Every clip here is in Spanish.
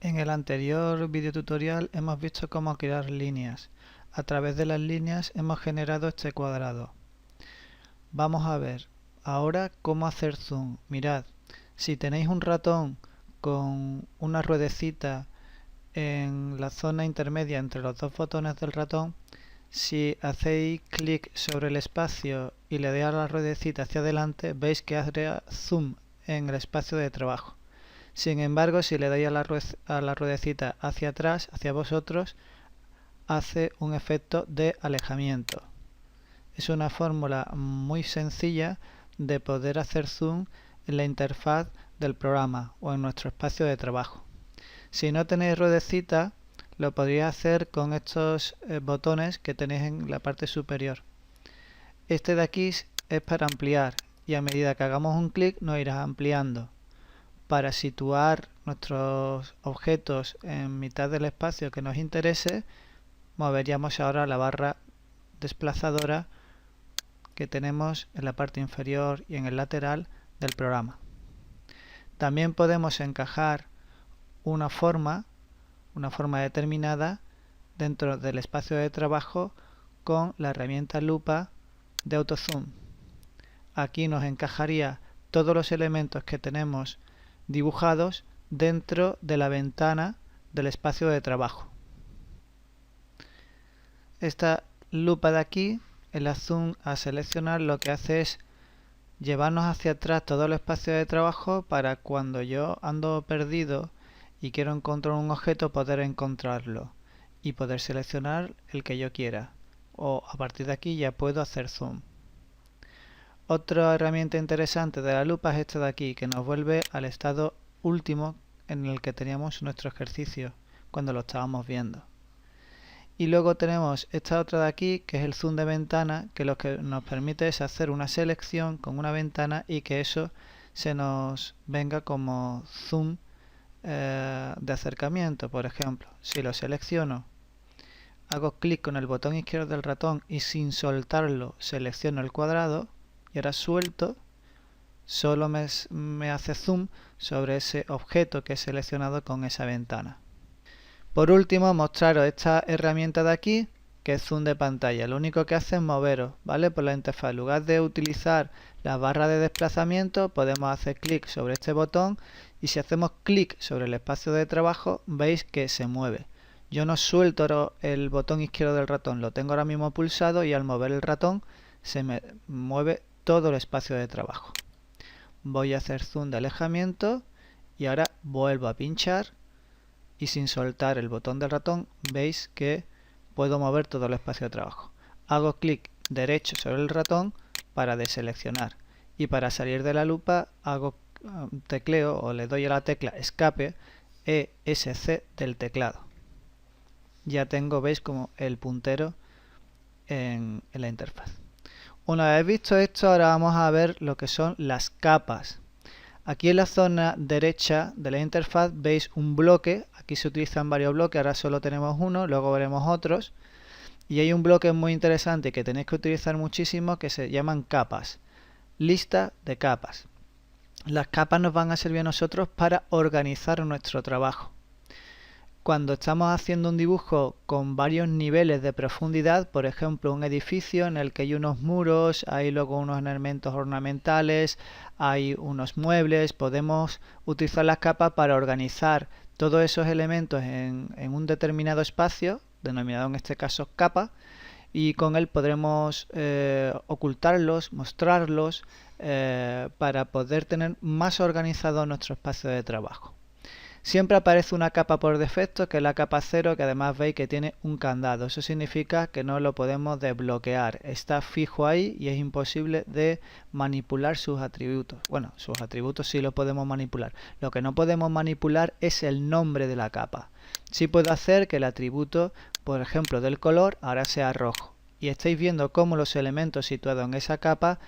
En el anterior video tutorial hemos visto cómo crear líneas. A través de las líneas hemos generado este cuadrado. Vamos a ver ahora cómo hacer zoom. Mirad, si tenéis un ratón con una ruedecita en la zona intermedia entre los dos botones del ratón, si hacéis clic sobre el espacio y le dais a la ruedecita hacia adelante, veis que hará zoom en el espacio de trabajo. Sin embargo, si le dais a la ruedecita hacia atrás, hacia vosotros, hace un efecto de alejamiento. Es una fórmula muy sencilla de poder hacer zoom en la interfaz del programa o en nuestro espacio de trabajo. Si no tenéis ruedecita, lo podríais hacer con estos botones que tenéis en la parte superior. Este de aquí es para ampliar y a medida que hagamos un clic nos irá ampliando. Para situar nuestros objetos en mitad del espacio que nos interese, moveríamos ahora la barra desplazadora que tenemos en la parte inferior y en el lateral del programa. También podemos encajar una forma determinada dentro del espacio de trabajo con la herramienta lupa de AutoZoom. Aquí nos encajaría todos los elementos que tenemos dibujados dentro de la ventana del espacio de trabajo. Esta lupa de aquí, el zoom a seleccionar, lo que hace es llevarnos hacia atrás todo el espacio de trabajo para cuando yo ando perdido y quiero encontrar un objeto, poder encontrarlo y poder seleccionar el que yo quiera, o a partir de aquí ya puedo hacer zoom. Otra herramienta interesante de la lupa es esta de aquí, que nos vuelve al estado último en el que teníamos nuestro ejercicio cuando lo estábamos viendo. Y luego tenemos esta otra de aquí, que es el zoom de ventana, que lo que nos permite es hacer una selección con una ventana y que eso se nos venga como zoom de acercamiento. Por ejemplo, si lo selecciono, hago clic con el botón izquierdo del ratón y sin soltarlo selecciono el cuadrado y ahora suelto, solo me hace zoom sobre ese objeto que he seleccionado con esa ventana. Por último, mostraros esta herramienta de aquí, que es zoom de pantalla. Lo único que hace es moveros, ¿vale?, por la interfaz. En lugar de utilizar la barra de desplazamiento, podemos hacer clic sobre este botón y si hacemos clic sobre el espacio de trabajo, veis que se mueve. Yo no suelto el botón izquierdo del ratón, lo tengo ahora mismo pulsado y al mover el ratón se me mueve todo el espacio de trabajo. Voy a hacer zoom de alejamiento y ahora vuelvo a pinchar y sin soltar el botón del ratón veis que puedo mover todo el espacio de trabajo. Hago clic derecho sobre el ratón para deseleccionar y para salir de la lupa hago tecleo o le doy a la tecla escape ESC del teclado. Ya tengo, veis, como el puntero en la interfaz. Una vez visto esto, ahora vamos a ver lo que son las capas. Aquí en la zona derecha de la interfaz veis un bloque. Aquí se utilizan varios bloques, ahora solo tenemos uno, luego veremos otros. Y hay un bloque muy interesante que tenéis que utilizar muchísimo que se llaman capas. Lista de capas. Las capas nos van a servir a nosotros para organizar nuestro trabajo. Cuando estamos haciendo un dibujo con varios niveles de profundidad, por ejemplo un edificio en el que hay unos muros, hay luego unos elementos ornamentales, hay unos muebles, podemos utilizar las capas para organizar todos esos elementos en un determinado espacio, denominado en este caso capa, y con él podremos ocultarlos, mostrarlos, para poder tener más organizado nuestro espacio de trabajo. Siempre aparece una capa por defecto, que es la capa 0, que además veis que tiene un candado. Eso significa que no lo podemos desbloquear. Está fijo ahí y es imposible de manipular sus atributos. Bueno, sus atributos sí lo podemos manipular. Lo que no podemos manipular es el nombre de la capa. Sí puedo hacer que el atributo, por ejemplo, del color, ahora sea rojo. Y estáis viendo cómo los elementos situados en esa capa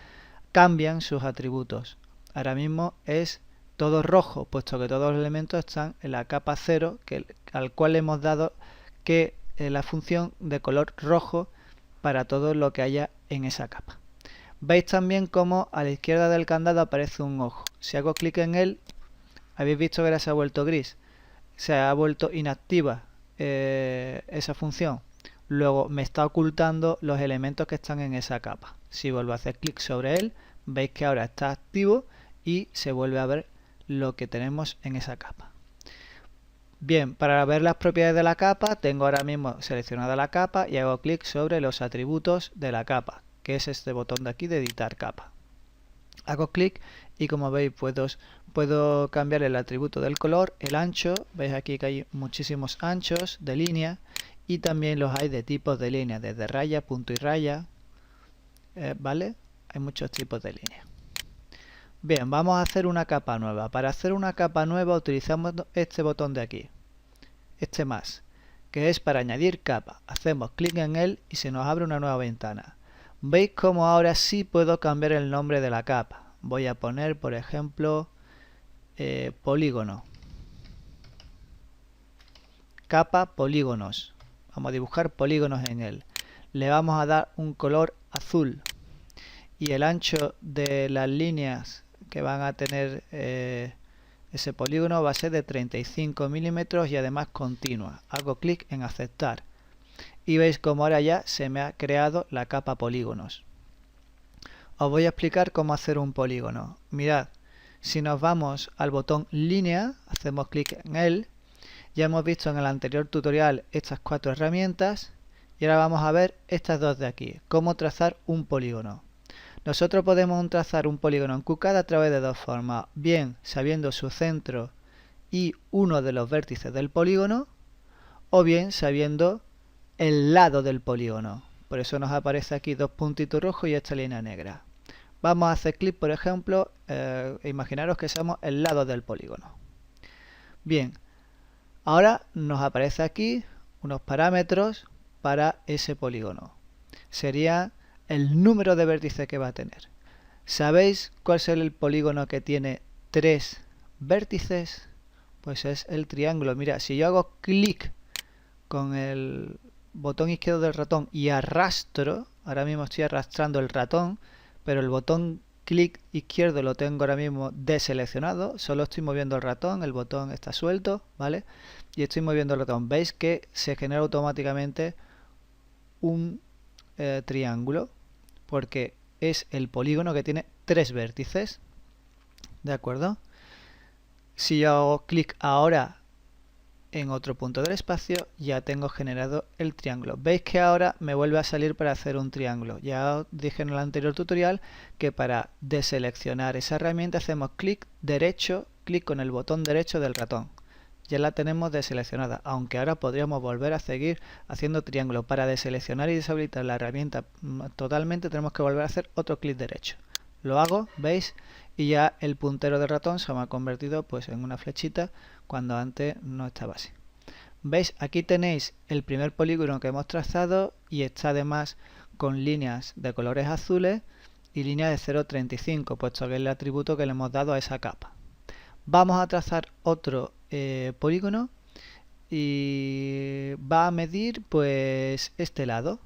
cambian sus atributos. Ahora mismo es todo rojo, puesto que todos los elementos están en la capa 0, al cual le hemos dado que la función de color rojo para todo lo que haya en esa capa. Veis también como a la izquierda del candado aparece un ojo. Si hago clic en él, habéis visto que ahora se ha vuelto gris. se ha vuelto inactiva esa función. Luego me está ocultando los elementos que están en esa capa. Si vuelvo a hacer clic sobre él, veis que ahora está activo y se vuelve a ver lo que tenemos en esa capa. Bien, para ver las propiedades de la capa, tengo ahora mismo seleccionada la capa y hago clic sobre los atributos de la capa, que es este botón de aquí de editar capa. Hago clic y como veis puedo cambiar el atributo del color, el ancho, veis aquí que hay muchísimos anchos de línea y también los hay de tipos de línea, desde raya, punto y raya, ¿vale? Hay muchos tipos de línea. Bien, vamos a hacer una capa nueva. Para hacer una capa nueva utilizamos este botón de aquí, este más, que es para añadir capa. Hacemos clic en él y se nos abre una nueva ventana. Veis como ahora sí puedo cambiar el nombre de la capa. Voy a poner, por ejemplo, polígono. Capa polígonos. Vamos a dibujar polígonos en él. Le vamos a dar un color azul. Y el ancho de las líneas que van a tener ese polígono va a ser de 35 milímetros y además continua. Hago clic en aceptar. Y veis como ahora ya se me ha creado la capa polígonos. Os voy a explicar cómo hacer un polígono. Mirad, si nos vamos al botón línea, hacemos clic en él. Ya hemos visto en el anterior tutorial estas 4 herramientas. Y ahora vamos a ver estas dos de aquí. Cómo trazar un polígono. Nosotros podemos trazar un polígono en QCAD a través de dos formas. Bien sabiendo su centro y uno de los vértices del polígono. O bien sabiendo el lado del polígono. Por eso nos aparece aquí dos puntitos rojos y esta línea negra. Vamos a hacer clic, por ejemplo, imaginaros que somos el lado del polígono. Bien, ahora nos aparece aquí unos parámetros para ese polígono. Sería el número de vértices que va a tener. ¿Sabéis cuál es el polígono que tiene 3 vértices? Pues es el triángulo. Mira, si yo hago clic con el botón izquierdo del ratón y arrastro, ahora mismo estoy arrastrando el ratón, pero el botón clic izquierdo lo tengo ahora mismo deseleccionado, solo estoy moviendo el ratón, el botón está suelto, ¿vale? Y estoy moviendo el ratón. Veis que se genera automáticamente un triángulo, porque es el polígono que tiene 3 vértices, ¿de acuerdo? Si yo hago clic ahora en otro punto del espacio, ya tengo generado el triángulo. Veis que ahora me vuelve a salir para hacer un triángulo. Ya os dije en el anterior tutorial que para deseleccionar esa herramienta hacemos clic derecho, clic con el botón derecho del ratón. Ya la tenemos deseleccionada, aunque ahora podríamos volver a seguir haciendo triángulo. Para deseleccionar y deshabilitar la herramienta totalmente tenemos que volver a hacer otro clic derecho. Lo hago, ¿veis? Y ya el puntero del ratón se me ha convertido pues en una flechita cuando antes no estaba así. ¿Veis? Aquí tenéis el primer polígono que hemos trazado y está además con líneas de colores azules y líneas de 0,35, puesto que es el atributo que le hemos dado a esa capa. Vamos a trazar otro polígono y va a medir pues este lado,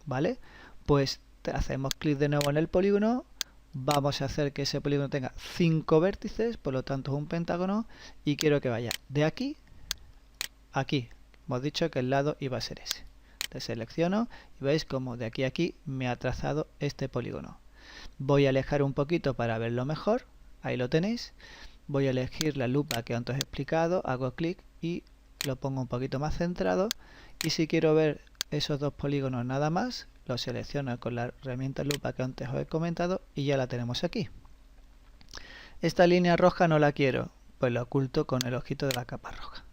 ¿vale? Pues hacemos clic de nuevo en el polígono. Vamos a hacer que ese polígono tenga 5 vértices, por lo tanto es un pentágono y quiero que vaya de aquí a aquí. Hemos dicho que el lado iba a ser ese. Deselecciono y veis como de aquí a aquí me ha trazado este polígono. Voy a alejar un poquito para verlo mejor. Ahí lo tenéis. Voy a elegir la lupa que antes he explicado, hago clic y lo pongo un poquito más centrado. Y si quiero ver esos dos polígonos nada más, lo selecciono con la herramienta lupa que antes os he comentado y ya la tenemos aquí. Esta línea roja no la quiero, pues la oculto con el ojito de la capa roja.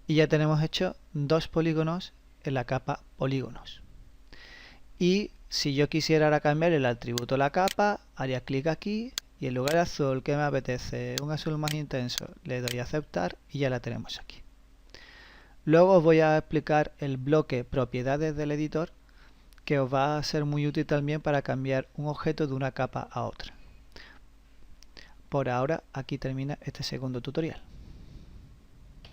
Y ya tenemos hecho dos polígonos en la capa polígonos. Y si yo quisiera ahora cambiar el atributo de la capa, haría clic aquí y en lugar de azul que me apetece, un azul más intenso, le doy a aceptar y ya la tenemos aquí. Luego os voy a explicar el bloque propiedades del editor, que os va a ser muy útil también para cambiar un objeto de una capa a otra. Por ahora aquí termina este segundo tutorial.